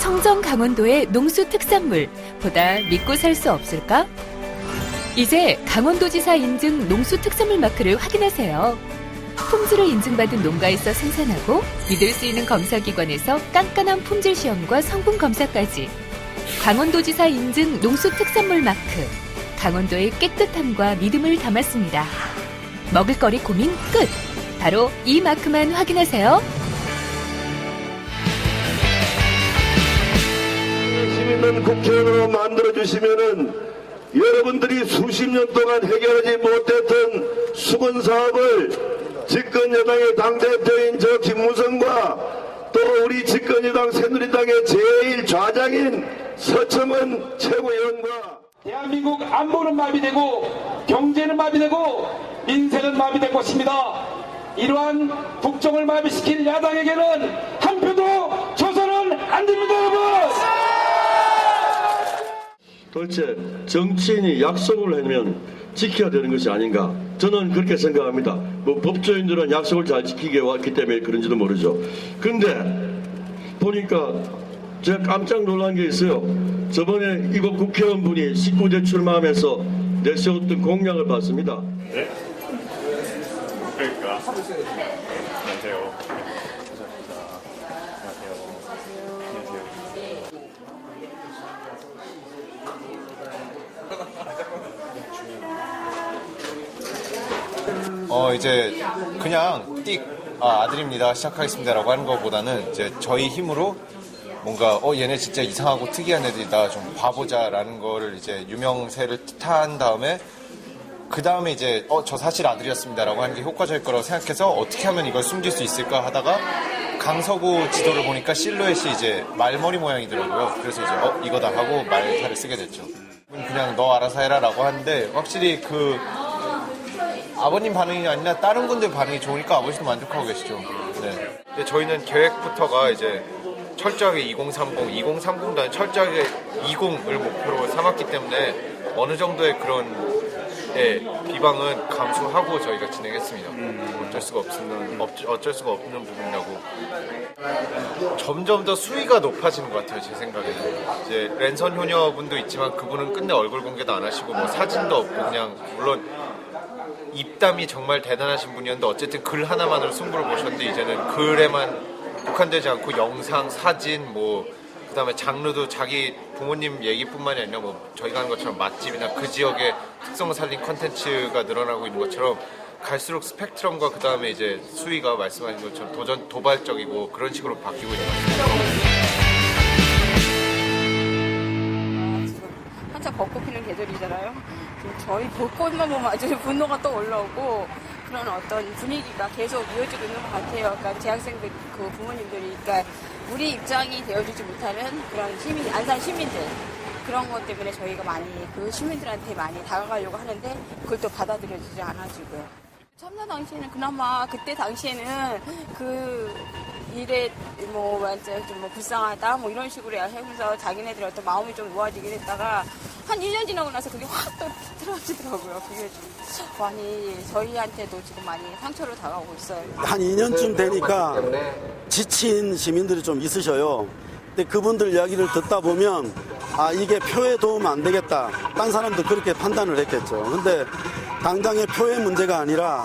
청정 강원도의 농수 특산물 보다 믿고 살 수 없을까? 이제 강원도지사 인증 농수 특산물 마크를 확인하세요. 품질을 인증받은 농가에서 생산하고 믿을 수 있는 검사기관에서 깐깐한 품질 시험과 성분 검사까지. 강원도지사 인증 농수 특산물 마크. 강원도의 깨끗함과 믿음을 담았습니다. 먹을거리 고민 끝! 바로 이 마크만 확인하세요. 있는 국회의원으로 만들어주시면은 여러분들이 수십 년 동안 해결하지 못했던 수건 사업을 집권 여당의 당대표인 저 김무성과 또 우리 집권 여당 새누리당의 제일 좌장인 서청원 최고위원과 대한민국 안보는 마비되고 경제는 마비되고 민생은 마비될 것입니다. 이러한 국정을 마비시킬 야당에게는 한 표도 줘서는 안 됩니다, 여러분! 도대체 정치인이 약속을 하면 지켜야 되는 것이 아닌가, 저는 그렇게 생각합니다. 뭐 법조인들은 약속을 잘 지키게 왔기 때문에 그런지도 모르죠. 근데 보니까 제가 깜짝 놀란 게 있어요. 저번에 이곳 국회의원분이 19대 출마하면서 내세웠던 공약을 봤습니다. 네? 그러니까 안녕하세요. 이제 그냥 띡 아들입니다 시작하겠습니다라고 하는 것보다는 이제 저희 힘으로 뭔가 얘네 진짜 이상하고 특이한 애들이다 좀 봐보자라는 거를 이제 유명세를 탄 다음에 그 다음에 이제 저 사실 아들이었습니다라고 하는 게 효과적일 거라고 생각해서 어떻게 하면 이걸 숨길 수 있을까 하다가 강서구 지도를 보니까 실루엣이 이제 말머리 모양이더라고요. 그래서 이제 이거다 하고 말타를 쓰게 됐죠. 그냥 너 알아서 해라라고 하는데 확실히 그 아버님 반응이 아니라 다른 분들 반응이 좋으니까 아버지도 만족하고 계시죠. 네. 근데 저희는 계획부터가 이제 철저하게 2030도 아니라 철저하게 20을 목표로 삼았기 때문에 어느 정도의 그런 비방은 감수하고 저희가 진행했습니다. 어쩔 수가 없는 부분이라고. 점점 더 수위가 높아지는 것 같아요, 제 생각에는. 이제 랜선 효녀분도 있지만 그분은 끝내 얼굴 공개도 안 하시고 뭐 사진도 없고 그냥 물론 입담이 정말 대단하신 분이었는데 어쨌든 글 하나만으로 승부를 보셨는데 이제는 글에만 국한되지 않고 영상, 사진, 그다음에 장르도 자기 부모님 얘기뿐만이 아니라 저희가 하는 것처럼 맛집이나 그 지역의 특성을 살린 콘텐츠가 늘어나고 있는 것처럼 갈수록 스펙트럼과 그다음에 이제 수위가 말씀하신 것처럼 도발적이고 그런 식으로 바뀌고 있는 것 같습니다. 지금 한참 벚꽃 피는 계절이잖아요. 지금 저희 벚꽃만 보면 아주 분노가 또 올라오고 그런 어떤 분위기가 계속 이어지고 있는 것 같아요. 그러니까 재학생들, 그 부모님들이, 그러니까 우리 입장이 되어주지 못하는 그런 안산 시민들, 그런 것 때문에 저희가 많이 그 시민들한테 많이 다가가려고 하는데 그걸 또 받아들여지지 않아지고요. 참사 당시에는 그나마 그때 당시에는 그 일에 완전 좀 불쌍하다 이런 식으로 하면서 자기네들의 어떤 마음이 좀 모아지긴 했다가 한 1년 지나고 나서 그게 확 또 틀어지더라고요. 그게 좀 많이 저희한테도 지금 많이 상처로 다가오고 있어요. 한 2년쯤 되니까 지친 시민들이 좀 있으셔요. 근데 그분들 이야기를 듣다 보면 이게 표에 도움 안 되겠다. 딴 사람도 그렇게 판단을 했겠죠. 근데 당장의 표의 문제가 아니라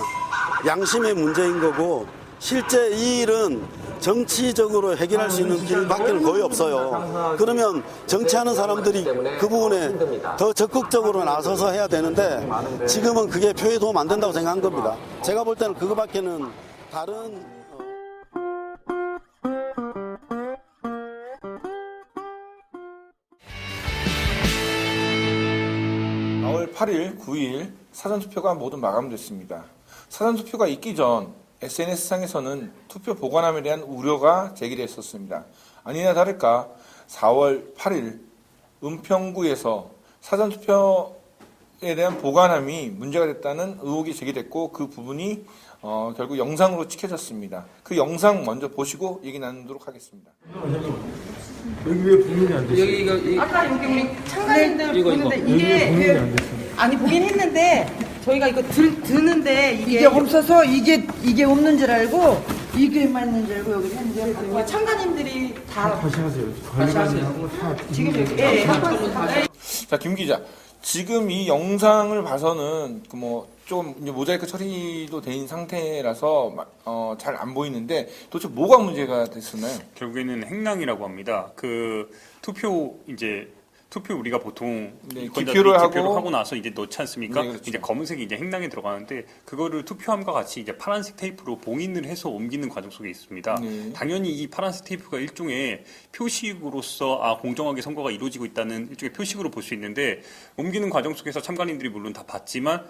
양심의 문제인 거고 실제 이 일은 정치적으로 해결할 수 있는 길밖에 거의 없어요. 그러면 정치하는 사람들이 그 부분에 더 적극적으로 나서서 해야 되는데 지금은 그게 표에 도움 안 된다고 생각한 겁니다. 제가 볼 때는 그거밖에는 다른 4월 8일, 9일 사전투표가 모두 마감됐습니다. 사전투표가 있기 전 SNS상에서는 투표 보관함에 대한 우려가 제기됐었습니다. 아니나 다를까 4월 8일 은평구에서 사전투표에 대한 보관함이 문제가 됐다는 의혹이 제기됐고 그 부분이 결국 영상으로 찍혀졌습니다. 그 영상 먼저 보시고 얘기 나누도록 하겠습니다. 여기 왜 봉인이 안 됐어요? 여기 아까 여기 우리 참가인들 보는데 이게 아니 보긴 했는데 저희가 이거 드는데 이게 없어서 이게 없는 줄 알고 2개만 있는 줄 알고 여기 했는데 참가님들이 다 다시 하세요. 관리관리하고 다 지금 여기 하고 있습니다. 자, 김 기자. 지금 이 영상을 봐서는 좀 이제 모자이크 처리도 된 상태라서 잘 안 보이는데 도대체 뭐가 문제가 됐었나요? 결국에는 행랑이라고 합니다. 투표 우리가 보통 기표를 하고 나서 이제 넣지 않습니까? 네, 그렇죠. 이제 검은색이 이제 행랑에 들어가는데 그거를 투표함과 같이 이제 파란색 테이프로 봉인을 해서 옮기는 과정 속에 있습니다. 네. 당연히 이 파란색 테이프가 일종의 표식으로서 공정하게 선거가 이루어지고 있다는 일종의 표식으로 볼 수 있는데 옮기는 과정 속에서 참관인들이 물론 다 봤지만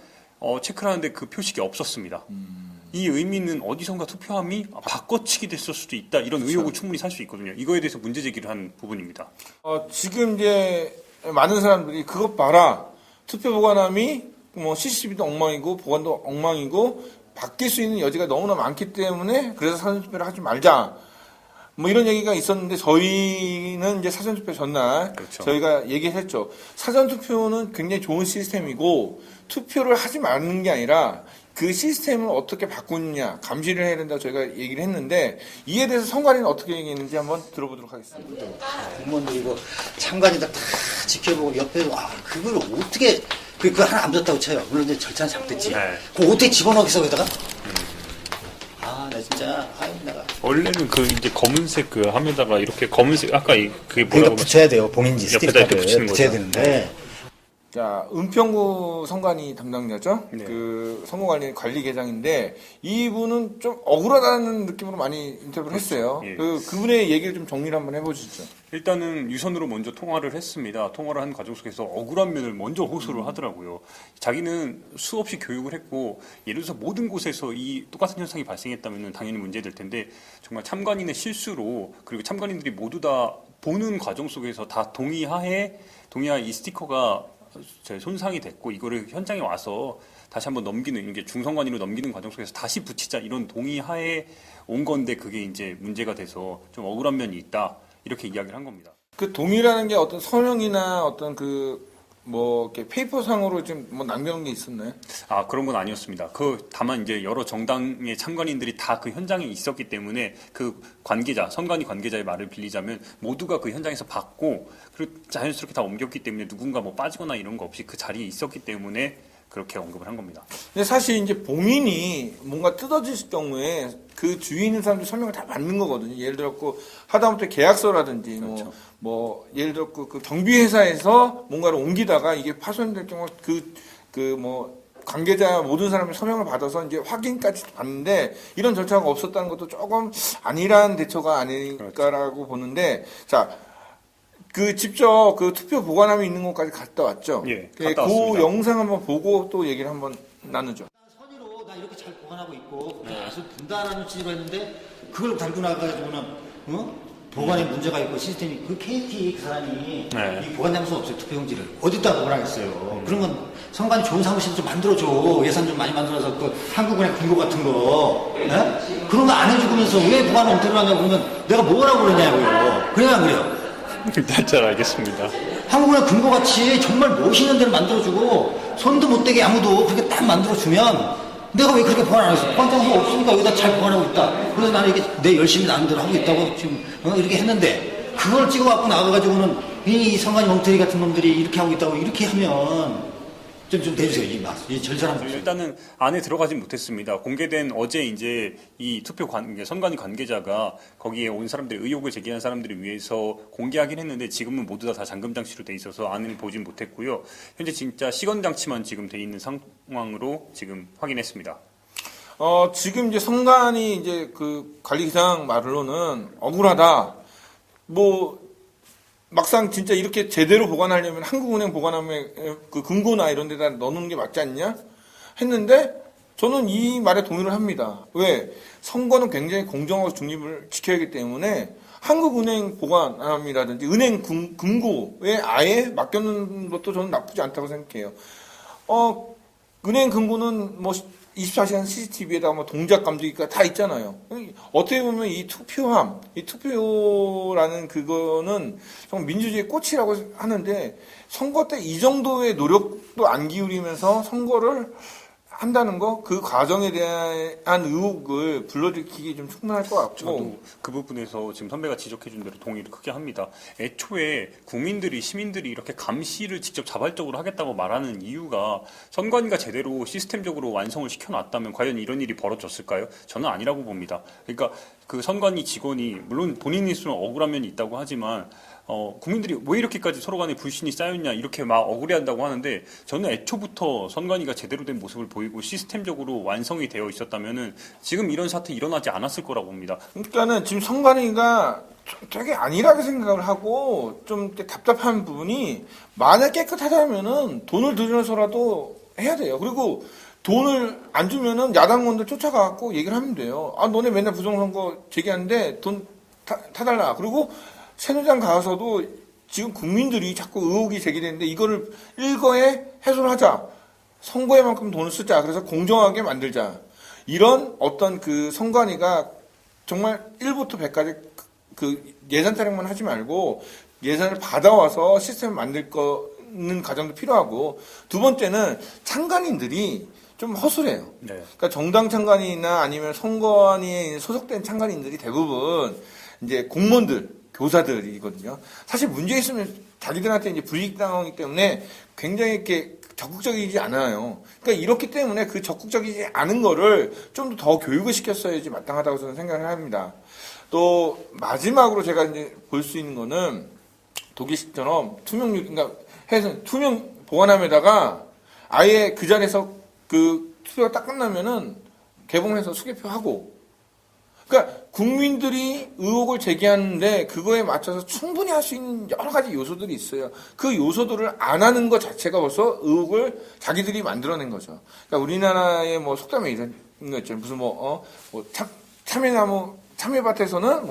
체크를 하는데 그 표식이 없었습니다. 이 의미는 어디선가 투표함이 바꿔치기 됐을 수도 있다. 이런 의혹을 충분히 살 수 있거든요. 이거에 대해서 문제 제기를 한 부분입니다. 지금 이제 많은 사람들이 그것 봐라. 투표 보관함이 CCTV도 엉망이고 보관도 엉망이고 바뀔 수 있는 여지가 너무나 많기 때문에 그래서 사전투표를 하지 말자. 이런 얘기가 있었는데 저희는 이제 사전투표 전날 그렇죠. 저희가 얘기를 했죠. 사전투표는 굉장히 좋은 시스템이고 투표를 하지 말는 게 아니라 그 시스템을 어떻게 바꾸느냐 감시를 해야 된다고 저희가 얘기를 했는데 이에 대해서 선관위는 어떻게 얘기했는지 한번 들어보도록 하겠습니다. 공무원들이고 참관인들 다 지켜보고 옆에서 그걸 어떻게 그거 하나 안 줬다고 쳐요. 물론 이제 절차는 잘못됐지. 네. 그거 어떻게 집어넣겠어 거기다가? 나 진짜 내가 원래는 이제 검은색 함에다가 이렇게 검은색 그게 그러니까 붙여야 돼요. 봉인지 옆에다 이렇게 스티커를 붙이는 붙여야 거죠. 되는데. 자, 은평구 선관위 담당자죠. 네. 선거관리계장인데 이분은 좀 억울하다는 느낌으로 많이 인터뷰를 했어요. 예. 그분의 얘기를 좀 정리를 한번 해보시죠. 일단은 유선으로 먼저 통화를 했습니다. 통화를 한 과정 속에서 억울한 면을 먼저 호소를 하더라고요. 자기는 수없이 교육을 했고 예를 들어서 모든 곳에서 이 똑같은 현상이 발생했다면 당연히 문제될 텐데 정말 참관인의 실수로 그리고 참관인들이 모두 다 보는 과정 속에서 다 동의하에 이 스티커가 손상이 됐고 이거를 현장에 와서 다시 한번 넘기는 이게 중선관위로 넘기는 과정 속에서 다시 붙이자 이런 동의하에 온 건데 그게 이제 문제가 돼서 좀 억울한 면이 있다 이렇게 이야기를 한 겁니다. 그 동의라는 게 어떤 서명이나 어떤 이렇게 페이퍼상으로 좀 남겨놓은 게 있었나요? 그런 건 아니었습니다. 다만 이제 여러 정당의 참관인들이 다 그 현장에 있었기 때문에 선관위 관계자의 말을 빌리자면 모두가 그 현장에서 봤고 그리고 자연스럽게 다 옮겼기 때문에 누군가 빠지거나 이런 거 없이 그 자리에 있었기 때문에 그렇게 언급을 한 겁니다. 근데 사실 이제 봉인이 뭔가 뜯어질 경우에 그 주위에 있는 사람들 설명을 다 맞는 거거든요. 예를 들어 하다못해 계약서라든지 그렇죠. 예를 들어 그 경비회사에서 뭔가를 옮기다가 이게 파손될 경우 관계자 모든 사람이 서명을 받아서 이제 확인까지 받는데 이런 절차가 없었다는 것도 조금 안일한 대처가 아닐까라고 그렇죠. 보는데 자. 직접 투표 보관함이 있는 곳까지 갔다 왔죠? 예, 갔다 왔습니다. 그 영상 한번 보고 또 얘기를 한번 나누죠. 선의로 나 이렇게 잘 보관하고 있고 아주 분단하는 취지로 했는데 그걸 달고 나가가지고는 보관에 문제가 있고 시스템이 KT 그 사람이 이 보관 장소 없어요. 투표용지를 어디다 보관하겠어요. 그러면 선관위 좋은 사무실 좀 만들어줘. 예산 좀 많이 만들어서 한국은행 금고 같은 거 그런 거 안 해주면서 왜 보관을 엉터리로 하냐고 그러면 내가 뭐라고 그러냐고요. 그래야 안 그래요. 잘 알겠습니다. 한국은행 금고같이 정말 멋있는 데를 만들어주고 손도 못 대게 아무도 그렇게 딱 만들어주면 내가 왜 그렇게 보관 안 했어? 보관 장소가 없으니까 여기다 잘 보관하고 있다. 그래서 나는 이게 내 열심히 나는 대로 하고 있다고 지금 이렇게 했는데 그걸 찍어갖고 나가가지고는 이 선관위 엉터리 같은 놈들이 이렇게 하고 있다고 이렇게 하면 좀 내주세요. 이 절사람. 일단은 안에 들어가진 못했습니다. 공개된 어제 이제 이 선관위 관계자가 거기에 온 사람들이 의혹을 제기한 사람들을 위해서 공개하긴 했는데 지금은 모두 다 잠금 장치로 돼 있어서 안을 보진 못했고요. 현재 진짜 시건 장치만 지금 돼 있는 상황으로 지금 확인했습니다. 지금 이제 선관위 이제 관리기장 말로는 억울하다. 막상 진짜 이렇게 제대로 보관하려면 한국은행 보관함에 금고나 이런 데다 넣는 게 맞지 않냐? 했는데 저는 이 말에 동의를 합니다. 왜? 선거는 굉장히 공정하고 중립을 지켜야 하기 때문에 한국은행 보관함이라든지 은행 금고에 아예 맡겨놓는 것도 저는 나쁘지 않다고 생각해요. 은행 금고는 24시간 CCTV에다가 동작 감지기가 다 있잖아요. 어떻게 보면 이 투표라는 그거는 정말 민주주의의 꽃이라고 하는데 선거 때 이 정도의 노력도 안 기울이면서 선거를 한다는 거, 그 과정에 대한 의혹을 불러일으키기 좀 충분할 것 같고. 저도 그 부분에서 지금 선배가 지적해준 대로 동의를 크게 합니다. 애초에 국민들이, 시민들이 이렇게 감시를 직접 자발적으로 하겠다고 말하는 이유가 선관위가 제대로 시스템적으로 완성을 시켜놨다면 과연 이런 일이 벌어졌을까요? 저는 아니라고 봅니다. 그러니까 그 선관위 직원이 물론 본인이 수는 억울한 면이 있다고 하지만 국민들이 왜 이렇게까지 서로 간에 불신이 쌓였냐 이렇게 막 억울해한다고 하는데 저는 애초부터 선관위가 제대로 된 모습을 보이고 시스템적으로 완성이 되어 있었다면은 지금 이런 사태 일어나지 않았을 거라고 봅니다. 그러니까는 지금 선관위가 되게 안일하게 생각을 하고 좀 답답한 부분이 만약 깨끗하다면은 돈을 들여서라도 해야 돼요. 그리고 돈을 안 주면은 야당원들 쫓아가갖고 얘기를 하면 돼요. 아, 너네 맨날 부정선거 제기하는데 돈 타달라. 그리고 새누리당 가서도 지금 국민들이 자꾸 의혹이 제기되는데 이거를 일거에 해소를 하자. 선거에만큼 돈을 쓰자. 그래서 공정하게 만들자. 이런 어떤 그 선관위가 정말 1부터 100까지 그 예산 타령만 하지 말고 예산을 받아와서 시스템을 만들 거는 과정도 필요하고 두 번째는 참관인들이 좀 허술해요. 네. 그러니까 정당 참관인이나 아니면 선관위에 소속된 참관인들이 대부분 이제 공무원들 교사들이거든요. 사실 문제 있으면 자기들한테 이제 불이익 당하기 때문에 굉장히 이렇게 적극적이지 않아요. 그러니까 이렇기 때문에 그 적극적이지 않은 거를 좀 더 교육을 시켰어야지 마땅하다고 저는 생각을 합니다. 또 마지막으로 제가 이제 볼 수 있는 거는 독일식처럼 투명률, 그러니까 해서 투명 보관함에다가 아예 그 자리에서 그 투표가 딱 끝나면은 개봉해서 수개표하고. 그러니까 국민들이 의혹을 제기하는데 그거에 맞춰서 충분히 할 수 있는 여러 가지 요소들이 있어요. 그 요소들을 안 하는 것 자체가 벌써 의혹을 자기들이 만들어낸 거죠. 그러니까 우리나라의 뭐 속담에 이런 거 있잖아요. 무슨 참외나무, 참외밭에서는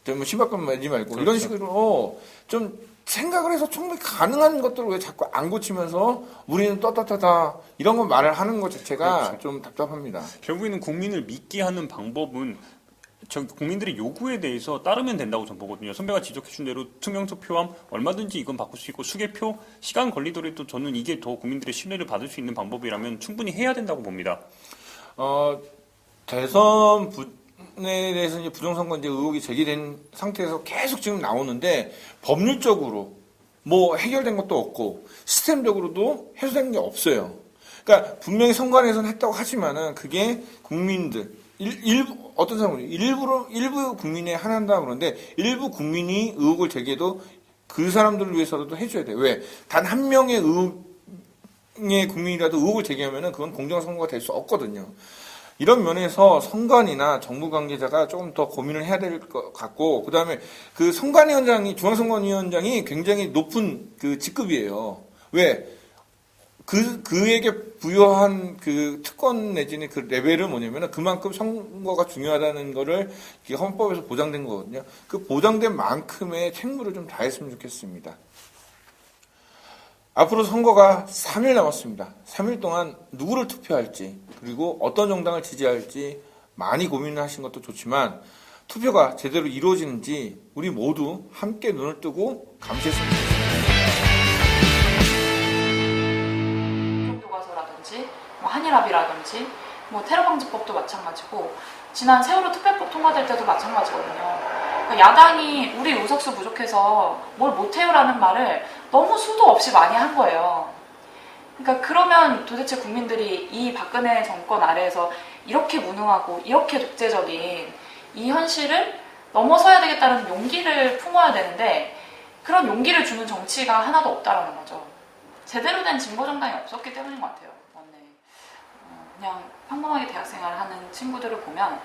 좀 신발끈 매지 말고 그렇죠. 이런 식으로 좀 생각을 해서 충분히 가능한 것들을 왜 자꾸 안 고치면서 우리는 떳떳하다 이런 거 말을 하는 것 자체가 그렇죠. 좀 답답합니다. 결국에는 국민을 믿게 하는 방법은 국민들의 요구에 대해서 따르면 된다고 저는 보거든요. 선배가 지적해준 대로 투명 투표함 얼마든지 이건 바꿀 수 있고 수개표 시간 걸리더라도 저는 이게 더 국민들의 신뢰를 받을 수 있는 방법이라면 충분히 해야 된다고 봅니다. 대선 부분에 대해서 이제 부정선거인제 의혹이 제기된 상태에서 계속 지금 나오는데 법률적으로 뭐 해결된 것도 없고 시스템적으로도 해소된 게 없어요. 그러니까 분명히 선관위에서는 했다고 하지만은 그게 국민들 일부 어떤 사람은 일부 국민에 한한다 그러는데 일부 국민이 의혹을 제기해도 그 사람들을 위해서라도 해줘야 돼. 왜? 단 한 명의 의혹의 국민이라도 의혹을 제기하면은 그건 공정한 선거가 될 수 없거든요. 이런 면에서 선관위나 정부 관계자가 조금 더 고민을 해야 될 것 같고, 그 다음에 그 선관위원장이, 중앙선관위원장이 굉장히 높은 그 직급이에요. 왜? 그에게 부여한 그 특권 내지는 그 레벨은 뭐냐면은 그만큼 선거가 중요하다는 거를 헌법에서 보장된 거거든요. 그 보장된 만큼의 책무를 좀 다했으면 좋겠습니다. 앞으로 선거가 3일 남았습니다. 3일 동안 누구를 투표할지 그리고 어떤 정당을 지지할지 많이 고민을 하신 것도 좋지만 투표가 제대로 이루어지는지 우리 모두 함께 눈을 뜨고 감시했으면 좋겠습니다. 교과서라든지 한일합의라든지 테러방지법도 마찬가지고 지난 세월호 특별법 통과될 때도 마찬가지거든요. 그러니까 야당이 우리 의석수 부족해서 뭘 못해요라는 말을 너무 수도 없이 많이 한 거예요. 그러니까 그러면 도대체 국민들이 이 박근혜 정권 아래에서 이렇게 무능하고 이렇게 독재적인 이 현실을 넘어서야 되겠다는 용기를 품어야 되는데 그런 용기를 주는 정치가 하나도 없다라는 거죠. 제대로 된 진보정당이 없었기 때문인 것 같아요. 그냥 평범하게 대학생활을 하는 친구들을 보면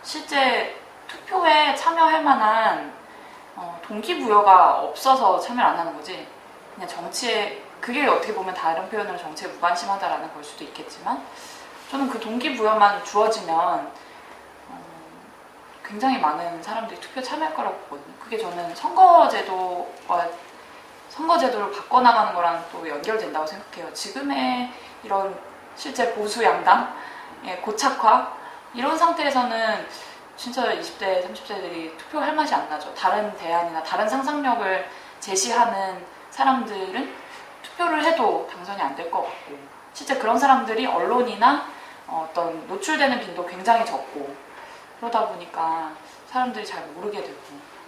실제 투표에 참여할 만한 동기부여가 없어서 참여를 안 하는 거지. 그냥 정치에, 그게 어떻게 보면 다른 표현으로 정치에 무관심하다라는 걸 수도 있겠지만 저는 그 동기부여만 주어지면 굉장히 많은 사람들이 투표에 참여할 거라고 보거든요. 그게 저는 선거제도를 바꿔나가는 거랑 또 연결된다고 생각해요. 지금의 이런 실제 보수 양당, 고착화 이런 상태에서는 진짜 20대, 30대들이 투표할 맛이 안 나죠. 다른 대안이나 다른 상상력을 제시하는 사람들은 투표를 해도 당선이 안 될 것 같고 실제 그런 사람들이 언론이나 어떤 노출되는 빈도 굉장히 적고 그러다 보니까 사람들이 잘 모르게 되고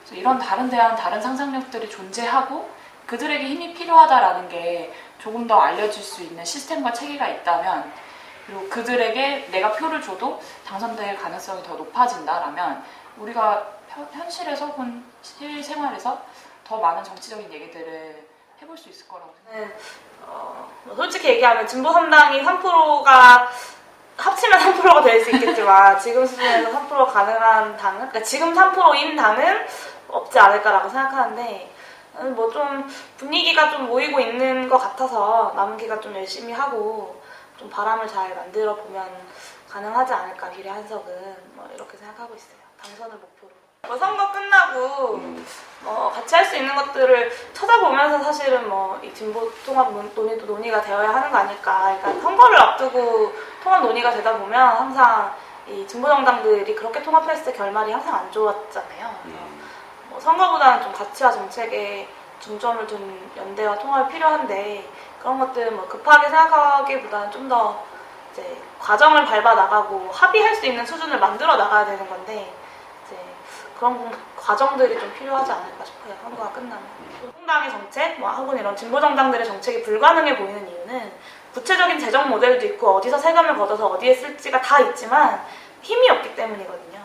그래서 이런 다른 대안, 다른 상상력들이 존재하고 그들에게 힘이 필요하다라는 게 조금 더 알려질 수 있는 시스템과 체계가 있다면 그리고 그들에게 내가 표를 줘도 당선될 가능성이 더 높아진다라면 우리가 현실에서 혹은 실생활에서 더 많은 정치적인 얘기들을 해볼 수 있을 거라고 생각합니다. 솔직히 얘기하면 진보 3당이 3%가 합치면 3%가 될 수 있겠지만 지금 수준에서 3% 가능한 당은 그러니까 지금 3%인 당은 없지 않을까라고 생각하는데 뭐 좀 분위기가 좀 모이고 있는 것 같아서 남은 기간 좀 열심히 하고 좀 바람을 잘 만들어 보면 가능하지 않을까 미래 한석은 뭐 이렇게 생각하고 있어요. 당선을 목표로. 뭐 선거 끝나고 같이 할 수 있는 것들을 찾아보면서 사실은 뭐 이 진보 통합 논의도 논의가 되어야 하는 거 아닐까. 그러니까 선거를 앞두고 통합 논의가 되다 보면 항상 이 진보 정당들이 그렇게 통합했을 때 결말이 항상 안 좋았잖아요. 뭐 선거보다는 좀 가치와 정책에 중점을 둔 연대와 통합이 필요한데 그런 것들 뭐 급하게 생각하기보다는 좀 더 이제 과정을 밟아 나가고 합의할 수 있는 수준을 만들어 나가야 되는 건데 이제 그런 과정들이 좀 필요하지 않을까 싶어요. 선거가 끝나면. 통당의 정책, 뭐 혹은 이런 진보 정당들의 정책이 불가능해 보이는 이유는 구체적인 재정 모델도 있고 어디서 세금을 걷어서 어디에 쓸지가 다 있지만 힘이 없기 때문이거든요.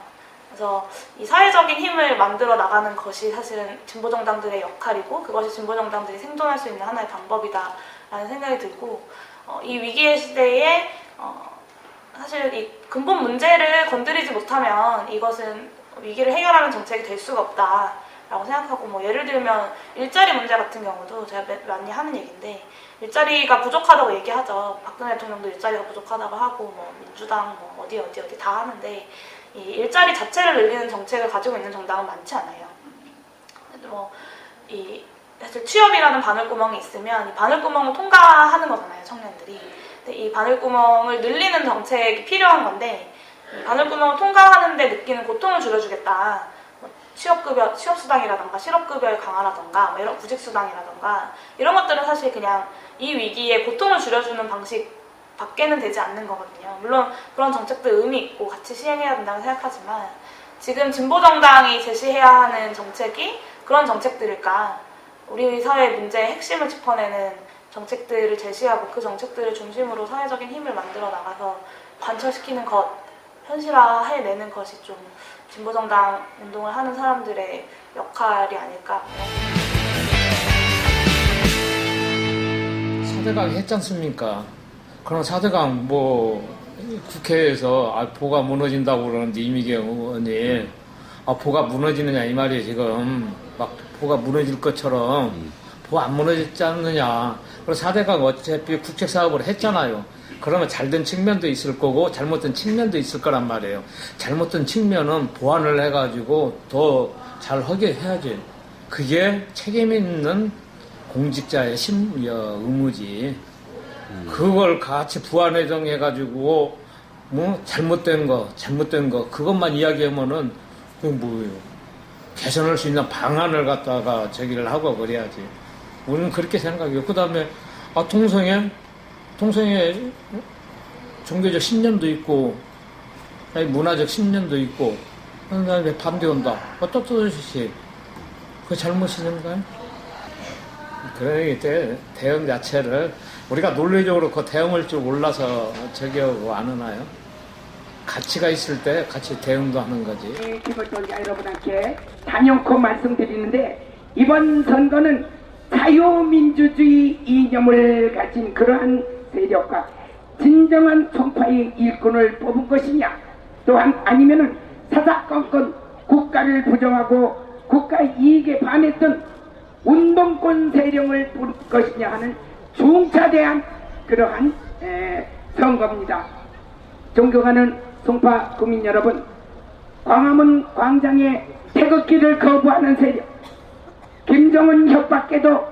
그래서 이 사회적인 힘을 만들어 나가는 것이 사실은 진보 정당들의 역할이고 그것이 진보 정당들이 생존할 수 있는 하나의 방법이다라는 생각이 들고 이 위기의 시대에 사실 이 근본 문제를 건드리지 못하면 이것은 위기를 해결하는 정책이 될 수가 없다라고 생각하고 뭐 예를 들면 일자리 문제 같은 경우도 제가 많이 하는 얘기인데 일자리가 부족하다고 얘기하죠. 박근혜 대통령도 일자리가 부족하다고 하고 뭐 민주당 뭐 어디 다 하는데 이 일자리 자체를 늘리는 정책을 가지고 있는 정당은 많지 않아요. 뭐 이 사실 취업이라는 바늘구멍이 있으면 이 바늘구멍을 통과하는 거잖아요, 청년들이. 근데 이 바늘구멍을 늘리는 정책이 필요한 건데 이 바늘구멍을 통과하는데 느끼는 고통을 줄여주겠다. 뭐 취업급여, 취업수당이라던가 실업급여의 강화라던가 뭐 이런 구직수당이라던가 이런 것들은 사실 그냥 이 위기에 고통을 줄여주는 방식 밖에는 되지 않는 거거든요. 물론 그런 정책들 의미 있고 같이 시행해야 된다고 생각하지만 지금 진보정당이 제시해야 하는 정책이 그런 정책들일까? 우리 사회의 문제의 핵심을 짚어내는 정책들을 제시하고 그 정책들을 중심으로 사회적인 힘을 만들어 나가서 관철시키는 것, 현실화해내는 것이 좀 진보정당 운동을 하는 사람들의 역할이 아닐까. 4대강 했지 않습니까? 그럼 4대강 뭐 국회에서 보가 무너진다고 그러는데 이미경 의원이 보가 무너지느냐 이 말이에요. 지금 막 보가 무너질 것처럼 보 안 무너졌지 않느냐. 그래서 4대강 어차피 국책사업을 했잖아요. 그러면 잘된 측면도 있을 거고 잘못된 측면도 있을 거란 말이에요. 잘못된 측면은 보완을 해가지고 더 잘 하게 해야지. 그게 책임 있는 공직자의 의무지. 그걸 같이 부안회정 해가지고 뭐 잘못된 거 그것만 이야기하면은 그게 뭐예요? 개선할 수 있는 방안을 갖다가 저기를 하고 그래야지. 우리는 그렇게 생각해요. 그 다음에 통성에 종교적 신념도 있고 문화적 신념도 있고 그다음에 반대한다. 어떻듯이 그 잘못이는가요? 그러니까 대응 자체를 우리가 논리적으로 그 대응을 줄 몰라서 저기하고 안 하나요? 가치가 있을 때 같이 대응도 하는 거지. 기본적인 여러분께 단연코 말씀드리는데 이번 선거는 자유민주주의 이념을 가진 그러한 세력과 진정한 총파의 일꾼을 뽑은 것이냐 또한 아니면은 사사건건 국가를 부정하고 국가 이익에 반했던 운동권 세력을 뽑을 것이냐 하는 중차대한 그러한 선거입니다. 존경하는 송파 국민 여러분, 광화문 광장에 태극기를 거부하는 세력, 김정은 협박에도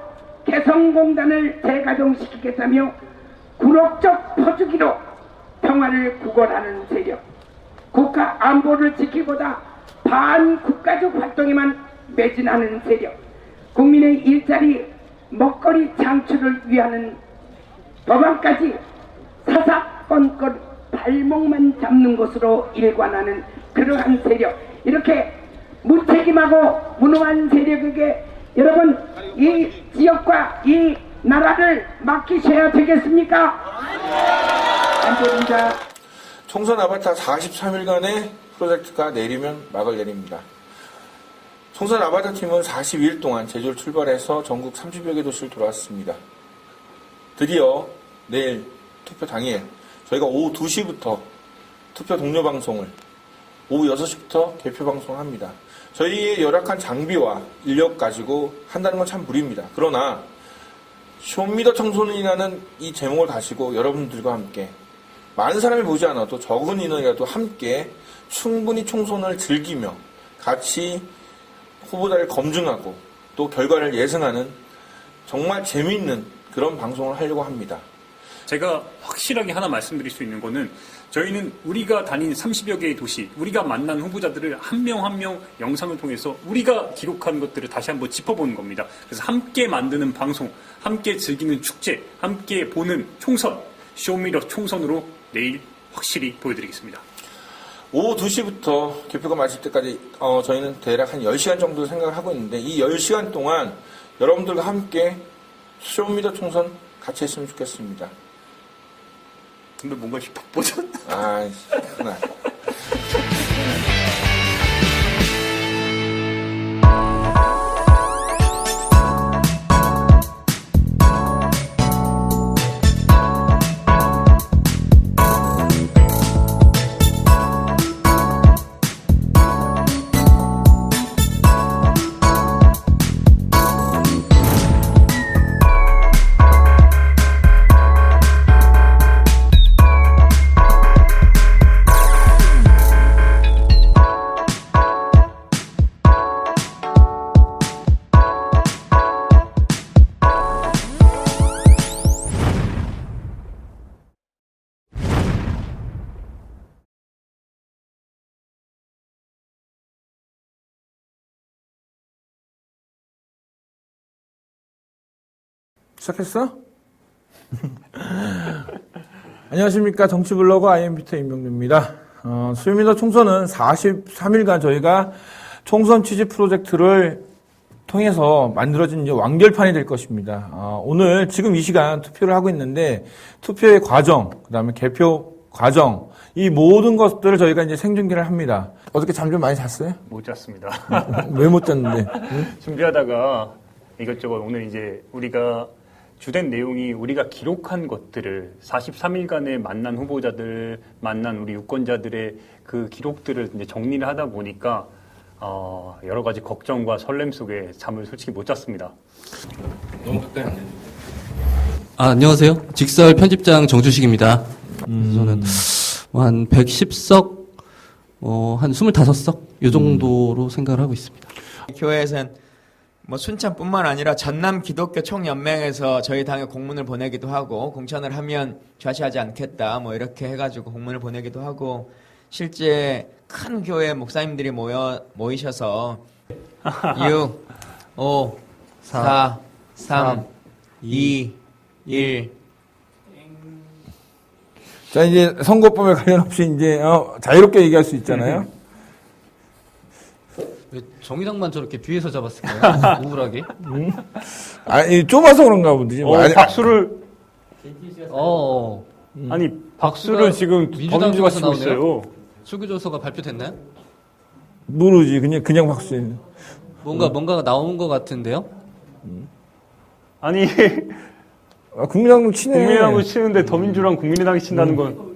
개성공단을 재가동시키겠다며 굴욕적 퍼주기로 평화를 구걸하는 세력, 국가 안보를 지키고자 반국가적 활동에만 매진하는 세력, 국민의 일자리, 먹거리 창출을 위하는 법안까지 사사건건 발목만 잡는 것으로 일관하는 그러한 세력, 이렇게 무책임하고 무능한 세력에게 여러분 이 지역과 이 나라를 맡기셔야 되겠습니까? 안됩니다. 총선 아바타 43일간의 프로젝트가 내리면 막을 내립니다. 총선 아바타 팀은 42일 동안 제주를 출발해서 전국 30여 개 도시를 돌아왔습니다. 드디어 내일 투표 당일 저희가 오후 2시부터 투표 동료 방송을, 오후 6시부터 개표 방송을 합니다. 저희의 열악한 장비와 인력 가지고 한다는 건 참 무리입니다. 그러나 쇼미더 청소년이라는 이 제목을 가지고 여러분들과 함께 많은 사람이 보지 않아도 적은 인원이라도 함께 충분히 총선을 즐기며 같이 후보자를 검증하고 또 결과를 예상하는 정말 재미있는 그런 방송을 하려고 합니다. 제가 확실하게 하나 말씀드릴 수 있는 거는 저희는 우리가 다닌 30여 개의 도시, 우리가 만난 후보자들을 한 명 한 명 영상을 통해서 우리가 기록한 것들을 다시 한번 짚어보는 겁니다. 그래서 함께 만드는 방송, 함께 즐기는 축제, 함께 보는 총선, 쇼미더 총선으로 내일 확실히 보여드리겠습니다. 오후 2시부터 개표가 마칠 때까지 저희는 대략 한 10시간 정도 생각을 하고 있는데 이 10시간 동안 여러분들과 함께 쇼미더 총선 같이 했으면 좋겠습니다. 근데 뭔가 힙합 버전? 아이씨, 그날. 시작했어? 안녕하십니까. 정치블로거 IMBT 임명래입니다. 쇼미더 총선은 43일간 저희가 총선 취지 프로젝트를 통해서 만들어진 이제 완결판이 될 것입니다. 오늘 지금 이 시간 투표를 하고 있는데 투표의 과정, 그 다음에 개표 과정, 이 모든 것들을 저희가 이제 생중계를 합니다. 어저께 잠 좀 많이 잤어요? 못 잤습니다. 왜 못 잤는데? 준비하다가 이것저것 오늘 이제 우리가 주된 내용이 우리가 기록한 것들을 43일간의 만난 후보자들, 만난 우리 유권자들의 그 기록들을 이제 정리를 하다 보니까 여러 가지 걱정과 설렘 속에 잠을 솔직히 못 잤습니다. 너무 가까이 안 돼. 안녕하세요. 직설 편집장 정주식입니다. 저는 한 110석, 한 25석 이 정도로 생각을 하고 있습니다. 교회에서는 뭐 순천뿐만 아니라 전남 기독교 총연맹에서 저희 당에 공문을 보내기도 하고 공천을 하면 좌시하지 않겠다 뭐 이렇게 해가지고 공문을 보내기도 하고 실제 큰 교회 목사님들이 모이셔서 6, 5, 4, 3, 2, 1 자, 이제 선거법에 관련 없이 이제 자유롭게 얘기할 수 있잖아요. 왜 정의당만 저렇게 뒤에서 잡았을까요? 우울하게? 아니, 좁아서 그런가 보지. 박수를. 아니, 박수를 지금 민주당에서 치고 있어요. 수구조서가 발표됐나요? 모르지. 그냥 박수. 뭔가 나온 것 같은데요? 아니. 국민당도 치네. 국민당도 치는데 더민주랑 국민의당이 친다는 건.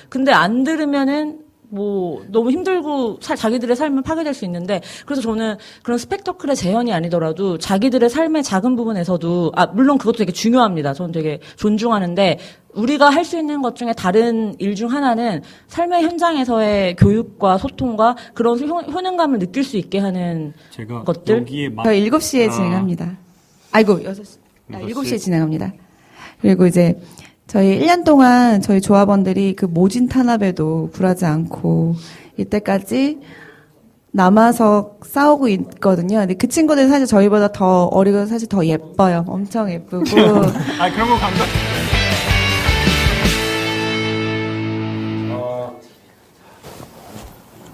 근데 안 들으면은 뭐 너무 힘들고 자기들의 삶을 파괴될 수 있는데 그래서 저는 그런 스펙터클의 재현이 아니더라도 자기들의 삶의 작은 부분에서도 물론 그것도 되게 중요합니다. 저는 되게 존중하는데 우리가 할 수 있는 것 중에 다른 일 중 하나는 삶의 현장에서의 교육과 소통과 그런 효능감을 느낄 수 있게 하는 것들. 저희 7시에 진행합니다. 7시에 진행합니다. 그리고 이제 저희 1년 동안 저희 조합원들이 그 모진 탄압에도 굴하지 않고 이때까지 남아서 싸우고 있거든요. 근데 그 친구들 사실 저희보다 더 어리고 사실 더 예뻐요. 엄청 예쁘고. 그런 거 감사.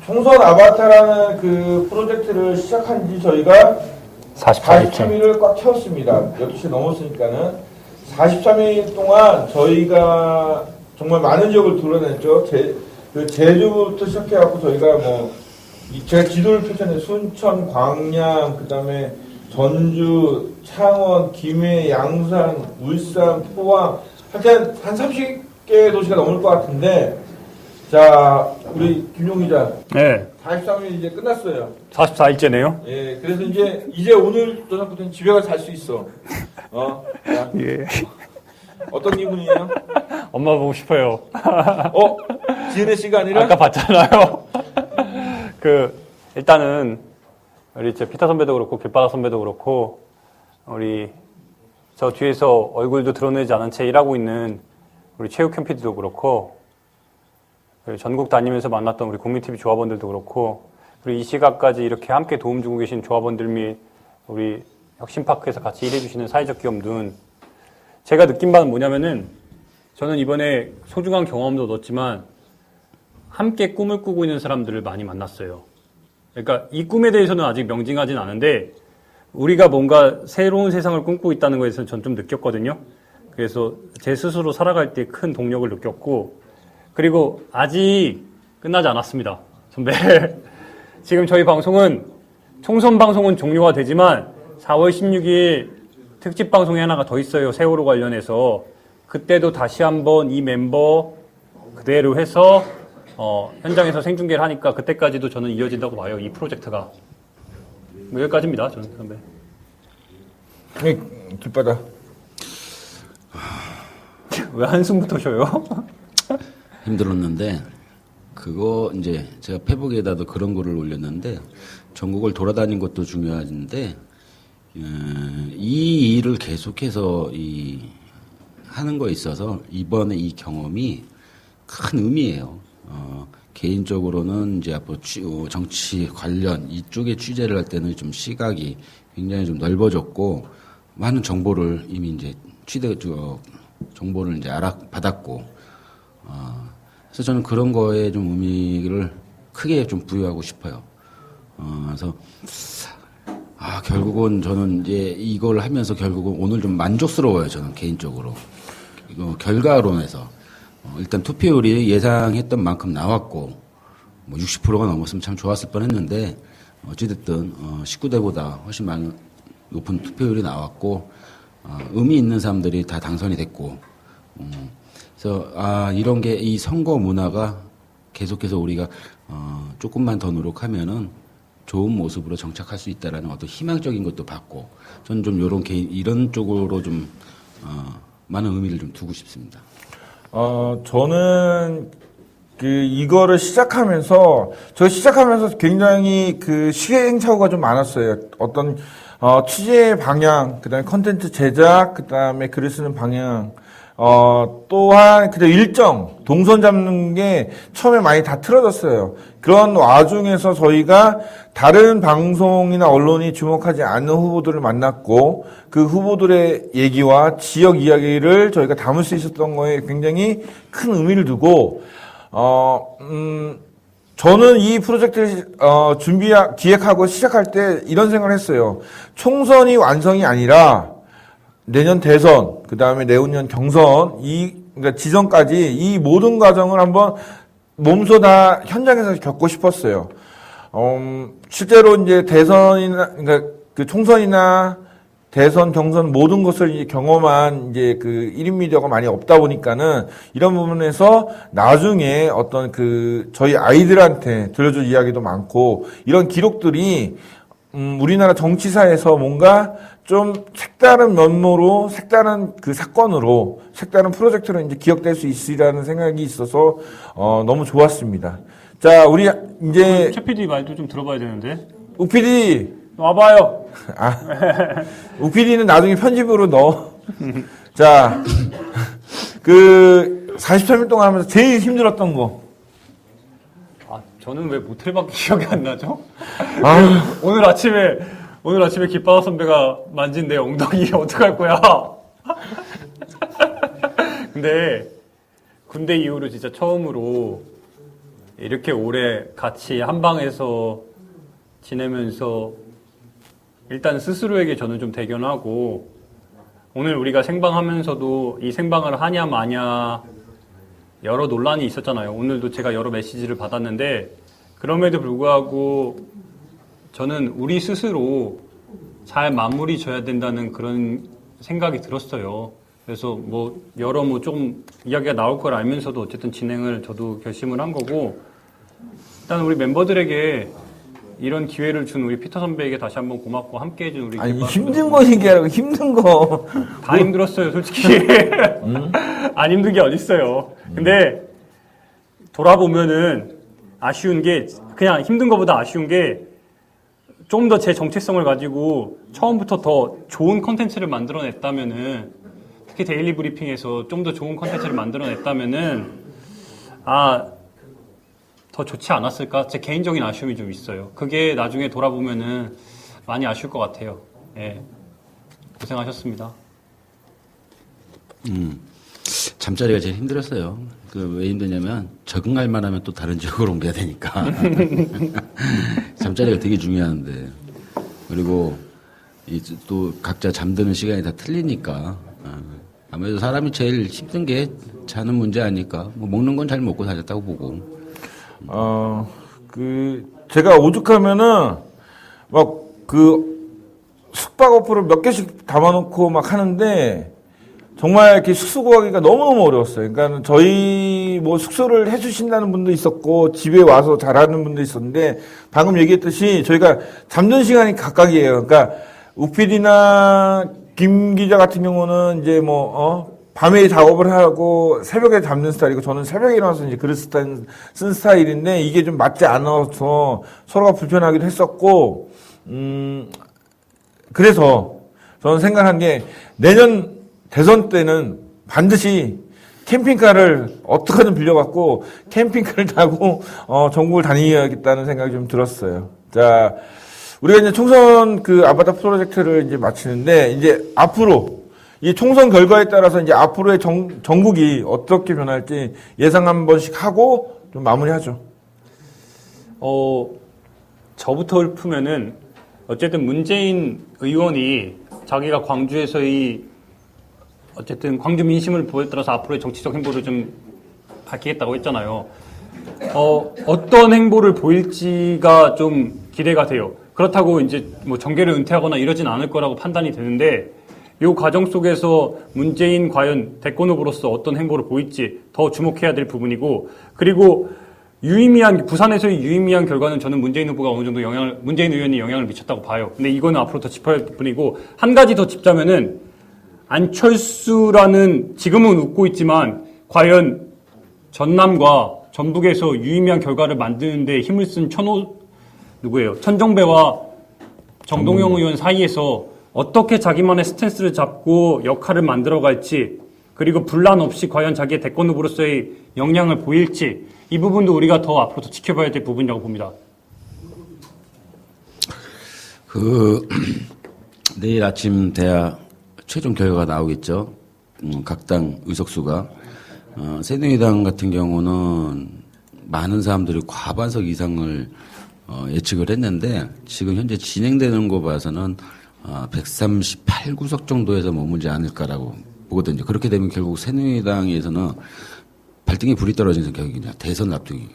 총선 아바타라는 그 프로젝트를 시작한 지 저희가 43일을 꽉 채웠습니다. 12시 넘었으니까는 43일 동안 저희가 정말 많은 지역을 둘러냈죠. 제주부터 시작해갖고 저희가 뭐 제가 지도를 펼쳤는데 순천, 광양, 그 다음에 전주, 창원, 김해, 양산, 울산, 포항 하여튼 한 30개 도시가 넘을 것 같은데 자 우리 김용 기자 네. 43일 이제 끝났어요. 44일째네요. 예, 그래서 이제 오늘 저녁부터는 집에 가서 잘 수 있어. 자. 예. 어떤 기분이에요? 엄마 보고 싶어요. 지은혜 씨가 아니라? 아까 봤잖아요. 일단은, 우리 피터 선배도 그렇고, 길바닥 선배도 그렇고, 우리, 저 뒤에서 얼굴도 드러내지 않은 채 일하고 있는 우리 체육 캠피디도 그렇고, 전국 다니면서 만났던 우리 국민TV 조합원들도 그렇고, 그리고 이 시각까지 이렇게 함께 도움 주고 계신 조합원들 및 우리 혁신파크에서 같이 일해주시는 사회적 기업들, 제가 느낀 바는 뭐냐면은, 저는 이번에 소중한 경험도 얻었지만, 함께 꿈을 꾸고 있는 사람들을 많이 만났어요. 그러니까 이 꿈에 대해서는 아직 명징하진 않은데, 우리가 뭔가 새로운 세상을 꿈꾸고 있다는 것에 대해서는 전 좀 느꼈거든요. 그래서 제 스스로 살아갈 때 큰 동력을 느꼈고, 그리고 아직 끝나지 않았습니다. 선배. 지금 저희 방송은, 총선 방송은 종료가 되지만, 4월 16일 특집 방송이 하나가 더 있어요. 세월호 관련해서. 그때도 다시 한번 이 멤버 그대로 해서 현장에서 생중계를 하니까 그때까지도 저는 이어진다고 봐요. 이 프로젝트가. 뭐 여기까지입니다. 저는 선배. 네, 길바닥. 왜 한숨부터 쉬어요? 힘들었는데 그거 이제 제가 페북에다도 그런 거를 올렸는데 전국을 돌아다닌 것도 중요한데 이 일을 계속해서 하는 거에 있어서 이번에 이 경험이 큰 의미예요. 개인적으로는 이제 앞으로 정치 관련 이쪽에 취재를 할 때는 좀 시각이 굉장히 좀 넓어졌고 많은 정보를 이미 이제 정보를 이제 받았고 그래서 저는 그런 거에 좀 의미를 크게 좀 부여하고 싶어요. 그래서 결국은 저는 이제 이걸 하면서 결국은 오늘 좀 만족스러워요. 저는 개인적으로. 이거 결과론에서. 일단 투표율이 예상했던 만큼 나왔고, 60%가 넘었으면 참 좋았을 뻔 했는데, 어찌됐든, 19대보다 훨씬 높은 투표율이 나왔고, 의미 있는 사람들이 다 당선이 됐고, 그래서, 이런 게, 이 선거 문화가 계속해서 우리가, 조금만 더 노력하면은, 좋은 모습으로 정착할 수 있다라는 어떤 희망적인 것도 받고 저는 좀 이런 쪽으로 좀 많은 의미를 좀 두고 싶습니다. 저는 이거를 시작하면서 굉장히 시행착오가 좀 많았어요. 어떤 취재 방향, 그다음에 컨텐츠 제작, 그다음에 글을 쓰는 방향. 또한 일정 동선 잡는 게 처음에 많이 다 틀어졌어요. 그런 와중에서 저희가 다른 방송이나 언론이 주목하지 않는 후보들을 만났고 그 후보들의 얘기와 지역 이야기를 저희가 담을 수 있었던 거에 굉장히 큰 의미를 두고 저는 이 프로젝트를 기획하고 시작할 때 이런 생각을 했어요. 총선이 완성이 아니라 내년 대선, 그 다음에 내후년 경선, 그러니까 지선까지 이 모든 과정을 한번 몸소 다 현장에서 겪고 싶었어요. 실제로 이제 대선이나, 그러니까 총선이나 대선, 경선 모든 것을 이제 경험한 이제 1인 미디어가 많이 없다 보니까는 이런 부분에서 나중에 어떤 저희 아이들한테 들려줄 이야기도 많고 이런 기록들이 우리나라 정치사에서 뭔가 좀 색다른 면모로, 색다른 사건으로, 색다른 프로젝트로 이제 기억될 수 있으리라는 생각이 있어서, 너무 좋았습니다. 자, 우리 이제. 최 PD 말도 좀 들어봐야 되는데. 우 PD. 와봐요. 우 PD는 나중에 편집으로 넣어. 자, 43일 동안 하면서 제일 힘들었던 거. 저는 왜 모텔밖에 기억이 안 나죠? 오늘 아침에 길바닥 선배가 만진 내 엉덩이 어떡할 거야? 근데 군대 이후로 진짜 처음으로 이렇게 오래 같이 한 방에서 지내면서 일단 스스로에게 저는 좀 대견하고, 오늘 우리가 생방하면서도 이 생방을 하냐 마냐 여러 논란이 있었잖아요. 오늘도 제가 여러 메시지를 받았는데, 그럼에도 불구하고 저는 우리 스스로 잘 마무리 져야 된다는 그런 생각이 들었어요. 그래서 뭐 여러 뭐 좀 이야기가 나올 걸 알면서도 어쨌든 진행을 저도 결심을 한 거고, 일단 우리 멤버들에게 이런 기회를 준 우리 피터 선배에게 다시 한번 고맙고, 함께 해준 우리 아니 힘든 거 얘기하라고. 힘든 거 다 힘들었어요 솔직히. 안 힘든 게 어딨어요. 근데 돌아보면은 아쉬운 게, 그냥 힘든 것보다 아쉬운 게 좀 더 제 정체성을 가지고 처음부터 더 좋은 컨텐츠를 만들어냈다면은, 특히 데일리 브리핑에서 좀 더 좋은 컨텐츠를 만들어냈다면은 더 좋지 않았을까? 제 개인적인 아쉬움이 좀 있어요. 그게 나중에 돌아보면은 많이 아쉬울 것 같아요. 예. 고생하셨습니다. 잠자리가 제일 힘들었어요. 왜 힘드냐면 적응할 만하면 또 다른 지역으로 옮겨야 되니까. 잠자리가 되게 중요한데. 그리고 또 각자 잠드는 시간이 다 틀리니까. 아무래도 사람이 제일 힘든 게 자는 문제 아닐까. 뭐 먹는 건 잘 먹고 다녔다고 보고. 제가 오죽하면은 숙박 어플을 몇 개씩 담아놓고 막 하는데, 정말 이렇게 숙소 구하기가 너무너무 어려웠어요. 그러니까 저희 뭐 숙소를 해주신다는 분도 있었고, 집에 와서 잘하는 분도 있었는데, 방금 얘기했듯이 저희가 잠든 시간이 각각이에요. 그러니까 우필이나 김 기자 같은 경우는 이제 밤에 작업을 하고 새벽에 잠든 스타일이고, 저는 새벽에 일어나서 이제 글을 쓴 스타일인데, 이게 좀 맞지 않아서 서로가 불편하기도 했었고, 그래서 저는 생각한 게, 내년 대선 때는 반드시 캠핑카를 어떻게든 빌려갖고 캠핑카를 타고 전국을 다니야겠다는 생각이 좀 들었어요. 자, 우리가 이제 총선 아바타 프로젝트를 이제 마치는데, 이제 앞으로 이 총선 결과에 따라서 이제 앞으로의 전국이 어떻게 변할지 예상 한 번씩 하고 좀 마무리하죠. 저부터 읊으면은, 어쨌든 문재인 의원이 자기가 광주에서의 어쨌든 광주 민심을 보여들어서 앞으로의 정치적 행보를 좀 밝히겠다고 했잖아요. 어떤 행보를 보일지가 좀 기대가 돼요. 그렇다고 이제 뭐 정계를 은퇴하거나 이러진 않을 거라고 판단이 되는데, 이 과정 속에서 문재인 과연 대권 후보로서 어떤 행보를 보일지 더 주목해야 될 부분이고, 그리고 부산에서의 유의미한 결과는 저는 문재인 후보가 어느 정도 문재인 의원이 영향을 미쳤다고 봐요. 근데 이거는 앞으로 더 짚어야 할 부분이고, 한 가지 더 짚자면은, 안철수라는, 지금은 웃고 있지만 과연 전남과 전북에서 유의미한 결과를 만드는데 힘을 쓴 천정배와 정동영 의원 사이에서 어떻게 자기만의 스탠스를 잡고 역할을 만들어갈지, 그리고 분란 없이 과연 자기의 대권 후보로서의 역량을 보일지, 이 부분도 우리가 더 앞으로 더 지켜봐야 될 부분이라고 봅니다. 내일 아침 대야 최종 결과가 나오겠죠. 각 당 의석수가. 새누리당 같은 경우는 많은 사람들이 과반석 이상을 예측을 했는데, 지금 현재 진행되는 거 봐서는 138구석 정도에서 머물지 않을까라고 보거든요. 그렇게 되면 결국 새누리당에서는 발등에 불이 떨어지는 격이냐, 대선 앞두기.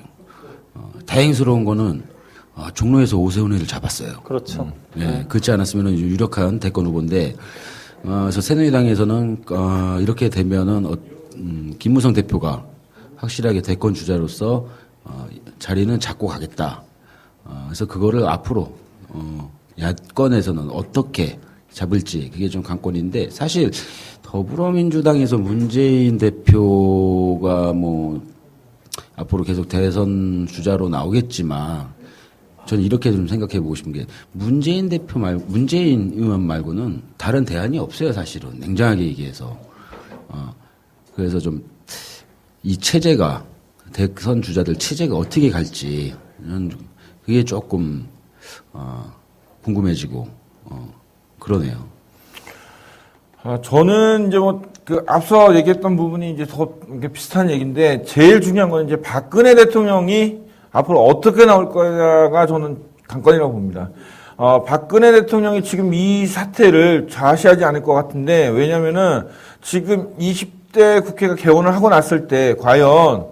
다행스러운 거는 종로에서 오세훈 의원을 잡았어요. 그렇죠. 네, 그렇지 않았으면 유력한 대권 후보인데, 그래서 새누리당에서는 이렇게 되면은 김무성 대표가 확실하게 대권 주자로서 자리는 잡고 가겠다. 그래서 그거를 앞으로 야권에서는 어떻게 잡을지, 그게 좀 관건인데, 사실 더불어민주당에서 문재인 대표가 앞으로 계속 대선 주자로 나오겠지만, 저는 이렇게 좀 생각해 보고 싶은 게, 문재인 의원 말고는 다른 대안이 없어요, 사실은. 냉정하게 얘기해서. 그래서 좀 이 체제가, 대선 주자들 체제가 어떻게 갈지, 그게 조금 궁금해지고 그러네요. 저는 이제 앞서 얘기했던 부분이 이제 더 비슷한 얘기인데, 제일 중요한 건 이제 박근혜 대통령이 앞으로 어떻게 나올 거냐가 저는 관건이라고 봅니다. 박근혜 대통령이 지금 이 사태를 좌시하지 않을 것 같은데, 왜냐면은 지금 20대 국회가 개원을 하고 났을 때 과연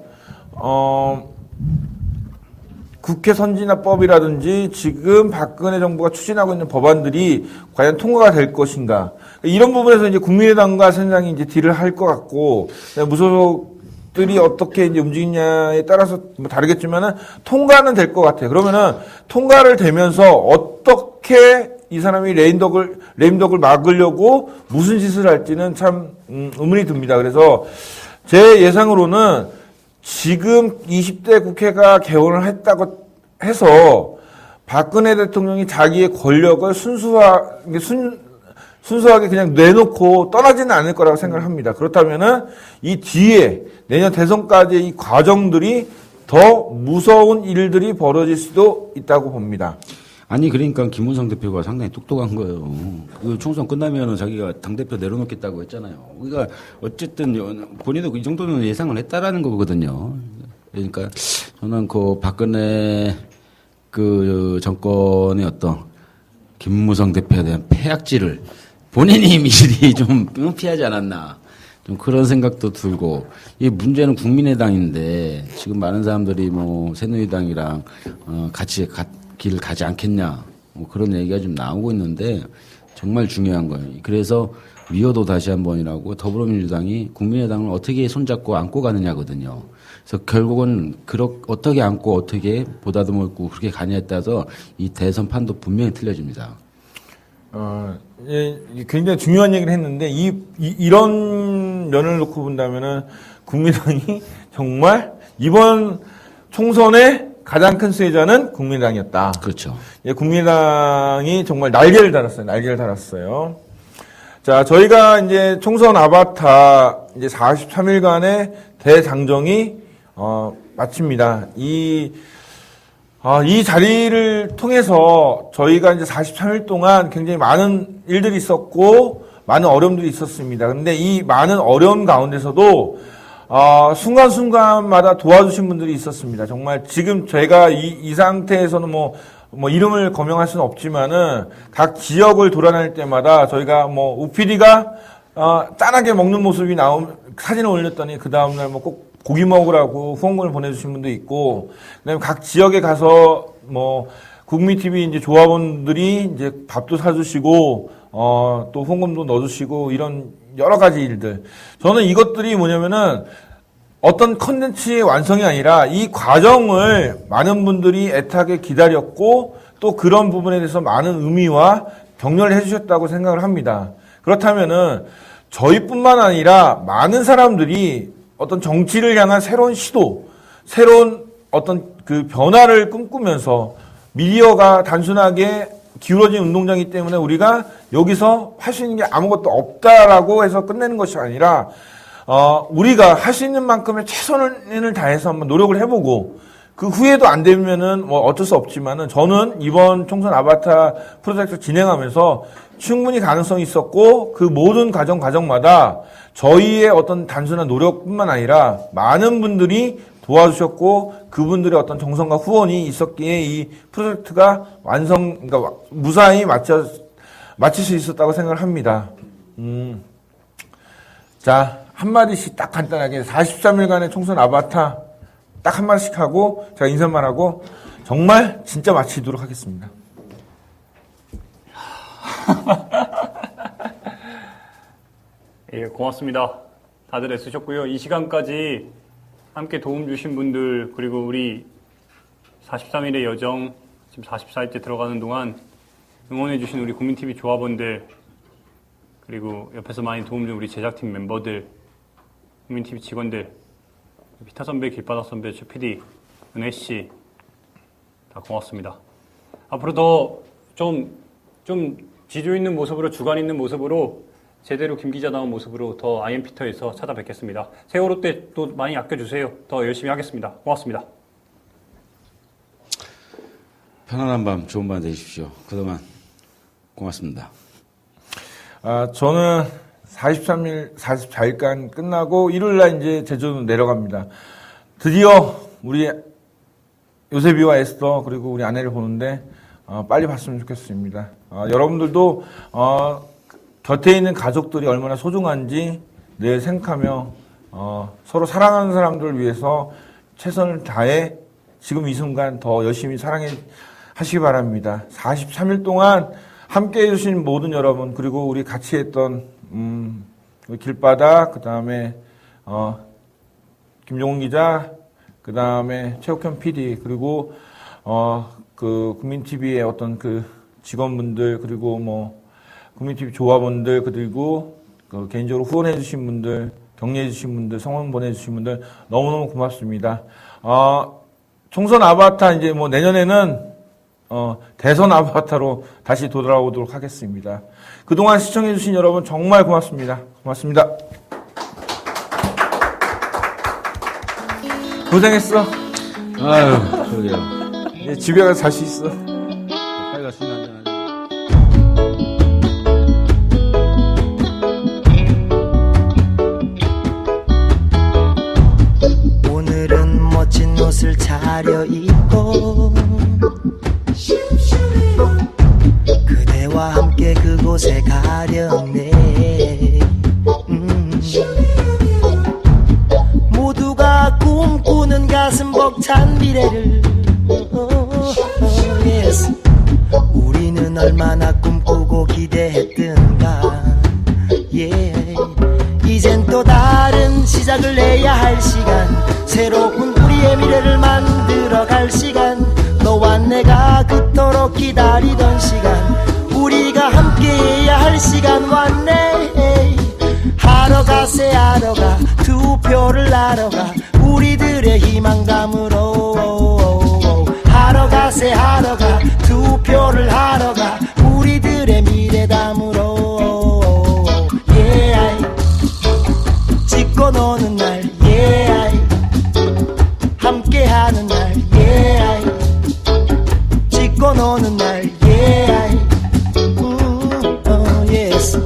국회 선진화법이라든지 지금 박근혜 정부가 추진하고 있는 법안들이 과연 통과가 될 것인가, 이런 부분에서 이제 국민의당과 새누리당이 이제 딜을 할 것 같고, 무소속들이 어떻게 이제 움직이냐에 따라서 뭐 다르겠지만은 통과는 될 것 같아요. 그러면은 통과를 되면서 어떻게 이 사람이 레임덕을 막으려고 무슨 짓을 할지는 참 의문이 듭니다. 그래서 제 예상으로는 지금 20대 국회가 개원을 했다고 해서 박근혜 대통령이 자기의 권력을 순수하게 그냥 내놓고 떠나지는 않을 거라고 생각을 합니다. 그렇다면은 이 뒤에 내년 대선까지의 이 과정들이 더 무서운 일들이 벌어질 수도 있다고 봅니다. 아니 그러니까 김문성 대표가 상당히 똑똑한 거예요. 그 총선 끝나면은 자기가 당대표 내려놓겠다고 했잖아요. 그러니까 어쨌든 본인도 이 정도는 예상을 했다라는 거거든요. 그러니까 저는 그 박근혜 그 정권의 어떤 김무성 대표에 대한 폐악질을 본인이 미리 좀 피하지 않았나. 좀 그런 생각도 들고, 이 문제는 국민의당인데 지금 많은 사람들이 뭐 새누리당이랑 같이 길을 가지 않겠냐, 뭐 그런 얘기가 좀 나오고 있는데 정말 중요한 거예요. 그래서 미워도 다시 한 번이라고 더불어민주당이 국민의당을 어떻게 손잡고 안고 가느냐거든요. 그래서 결국은 어떻게 안고 어떻게 보다듬고 그렇게 가냐에 따라서 이 대선 판도 분명히 틀려집니다. 굉장히 중요한 얘기를 했는데 이런 면을 놓고 본다면은 국민의당이 정말 이번 총선의 가장 큰 수혜자는 국민의당이었다. 그렇죠. 국민의당이 정말 날개를 달았어요. 자, 저희가 이제 총선 아바타 이제 43일간의 대장정이 마칩니다. 이 자리를 통해서 저희가 이제 43일 동안 굉장히 많은 일들이 있었고 많은 어려움들이 있었습니다. 근데 이 많은 어려움 가운데서도 순간순간마다 도와주신 분들이 있었습니다. 정말 지금 제가 이 상태에서는 뭐 이름을 거명할 수는 없지만은 각 지역을 돌아다닐 때마다 저희가 우PD가 짠하게 먹는 모습이 사진을 올렸더니 그 다음날 꼭 고기 먹으라고 후원금을 보내주신 분도 있고, 그다음에 각 지역에 가서 국민TV 이제 조합원들이 이제 밥도 사주시고, 또 후원금도 넣어주시고, 이런 여러 가지 일들. 저는 이것들이 뭐냐면은 어떤 컨텐츠의 완성이 아니라 이 과정을 많은 분들이 애타게 기다렸고, 또 그런 부분에 대해서 많은 의미와 격려를 해주셨다고 생각을 합니다. 그렇다면은 저희뿐만 아니라 많은 사람들이 어떤 정치를 향한 새로운 시도, 새로운 어떤 그 변화를 꿈꾸면서, 미디어가 단순하게 기울어진 운동장이기 때문에 우리가 여기서 할 수 있는 게 아무것도 없다라고 해서 끝내는 것이 아니라 우리가 할 수 있는 만큼의 최선을 다해서 한번 노력을 해보고, 그 후에도 안 되면은 어쩔 수 없지만은, 저는 이번 총선 아바타 프로젝트 진행하면서 충분히 가능성이 있었고, 그 모든 과정마다 저희의 어떤 단순한 노력뿐만 아니라 많은 분들이 도와주셨고, 그분들의 어떤 정성과 후원이 있었기에 이 프로젝트가 그러니까 무사히 마칠 수 있었다고 생각을 합니다. 자, 한마디씩 딱 간단하게 43일간의 총선 아바타 딱 한마디씩 하고 제가 인사만 하고 정말 진짜 마치도록 하겠습니다. 예, 고맙습니다. 다들 애쓰셨고요. 이 시간까지 함께 도움 주신 분들, 그리고 우리 43일의 여정, 지금 44일째 들어가는 동안 응원해 주신 우리 국민TV 조합원들, 그리고 옆에서 많이 도움 준 우리 제작팀 멤버들, 국민TV 직원들, 피타 선배, 길바닥 선배, 최 PD, 은혜 씨, 다 고맙습니다. 앞으로 더 좀 지조 있는 모습으로, 주관 있는 모습으로, 제대로 김 기자 나온 모습으로 더 아이엠피터에서 찾아뵙겠습니다. 세월호 때 또 많이 아껴주세요. 더 열심히 하겠습니다. 고맙습니다. 편안한 밤, 좋은 밤 되십시오. 그동안 고맙습니다. 저는 44일간 끝나고 일요일날 이제 제주도 내려갑니다. 드디어 우리 요셉이와 에스더 그리고 우리 아내를 보는데 빨리 봤으면 좋겠습니다. 여러분들도 곁에 있는 가족들이 얼마나 소중한지 늘 생각하며 서로 사랑하는 사람들을 위해서 최선을 다해 지금 이 순간 더 열심히 사랑해 하시기 바랍니다. 43일 동안 함께 해주신 모든 여러분, 그리고 우리 같이 했던 길바닥, 그 다음에 김종훈 기자, 그 다음에 최욱현 PD, 그리고 그 국민TV의 어떤 그 직원분들, 그리고 뭐 국민TV 조합원들, 그리고 그 개인적으로 후원해주신 분들, 격려해주신 분들, 성원 보내주신 분들 너무너무 고맙습니다. 총선 아바타 이제 뭐 내년에는 대선 아바타로 다시 돌아오도록 하겠습니다. 그동안 시청해주신 여러분 정말 고맙습니다. 고맙습니다. 고생했어. 아유, 그러게요. 이제 집에 가서 잘 수 있어. 빨리 가서 술 한잔 하자. 오늘은 멋진 옷을 차려입고 그대와 함께 그곳에 가려네. 모두가 꿈꾸는 가슴 벅찬 미래를 yes. 우리는 얼마나 꿈꾸고 기대했던가. yeah. 이젠 또 다른 시작을 내야 할 시간, 새로운 우리의 미래를 만들어 갈 시간, 너와 내가 그토록 기다리던 시간, 우리가 함께해야 할 시간 왔네. 하러 가세 하러 가, 투표를 하러 가, 우리들의 희망 담으러. 하러 가세 하러 가, 투표를 하러 가, 우리들의 미래 담으러. yeah. 찍고 노는 날 yeah. 함께하는 날 yeah. 찍고 노는 날 yeah. yes.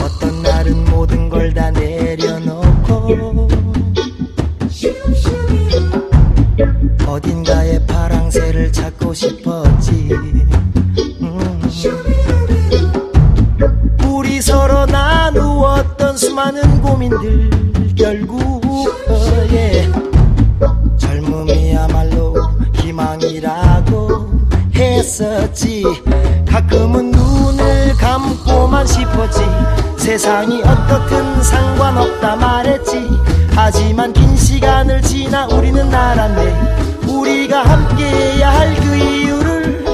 어떤 날은 모든 걸 다 내려놓고 어딘가에 파랑새를 찾고 싶었지. 우리 서로 나누었던 수많은 고민들 결국 yeah. 젊음이야말로 희망이라고 했었지. 가끔은 눈을 감고만 싶었지. 세상이 어떻든 상관없다 말했지. 하지만 긴 시간을 지나 우리는 알았네. 우리가 함께해야 할 그 이유를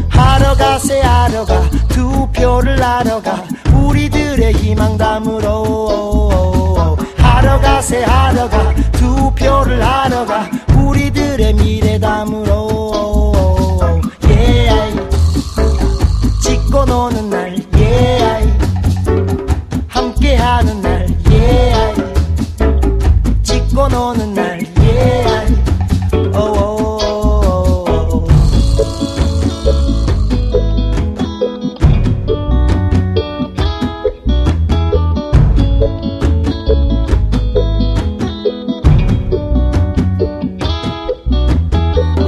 하러 가세 하러 가, 투표를 하러 가, 우리들의 희망 담으러. 하러 가세 하러 가, 투표를 하러 가, 우리들의 미래 담으러. yeah. 찍고 노는 날 yeah. 함께하는 날 yeah. 찍고 노는 날 yeah.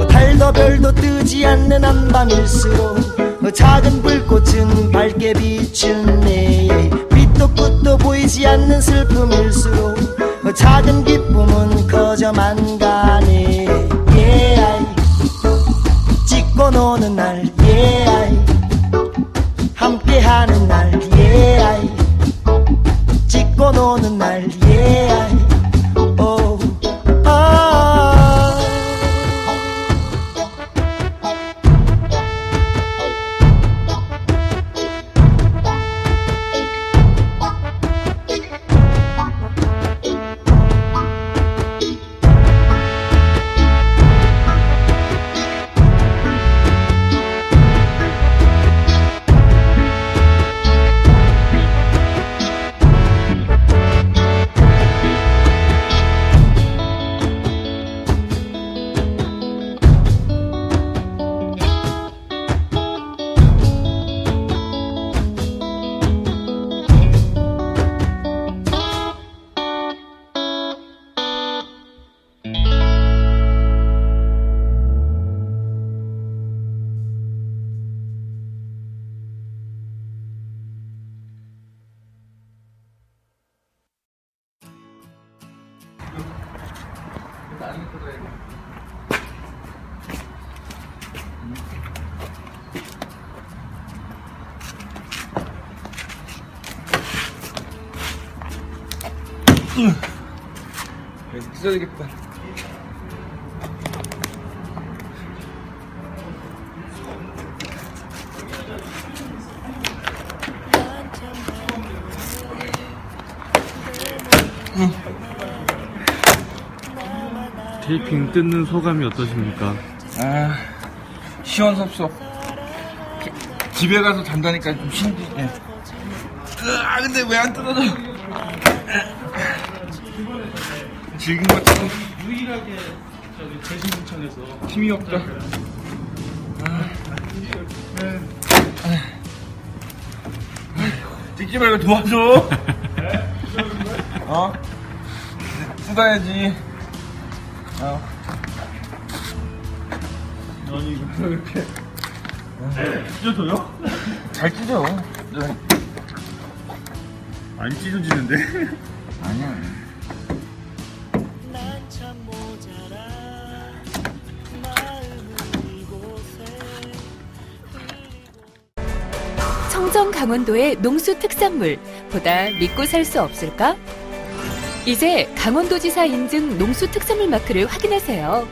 달도 별도 뜨지 않는 한밤일수록 작은 불꽃은 밝게 비추네. 빛도 끝도 보이지 않는 슬픔일수록 작은 기쁨은 커져만 가네. yeah. 찍고 노는 날 yeah. 함께하는 날 yeah. 찍고 노는 날 yeah. 찢어지겠다. 테이핑 뜯는 소감이 어떠십니까? 아, 시원섭섭. 집에 가서 잔다니까 좀 신기해. 아, 근데 왜 안 뜯어져? 질긴 것 같아. 유일하게 재신분청에서 힘이 없다. 찍지 말고 도와줘. 어? 뜯어야지. 아니 이거 이렇게 찢어져요? 잘 찢어. 안 찢어지는데? 아니야. 청정 강원도의 농수 특산물 보다 믿고 살 수 없을까? 이제 강원도지사 인증 농수 특산물 마크를 확인하세요.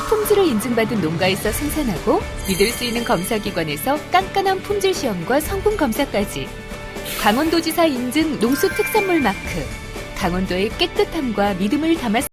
품질을 인증받은 농가에서 생산하고 믿을 수 있는 검사기관에서 깐깐한 품질 시험과 성분 검사까지 강원도지사 인증 농수 특산물 마크, 강원도의 깨끗함과 믿음을 담았습니다.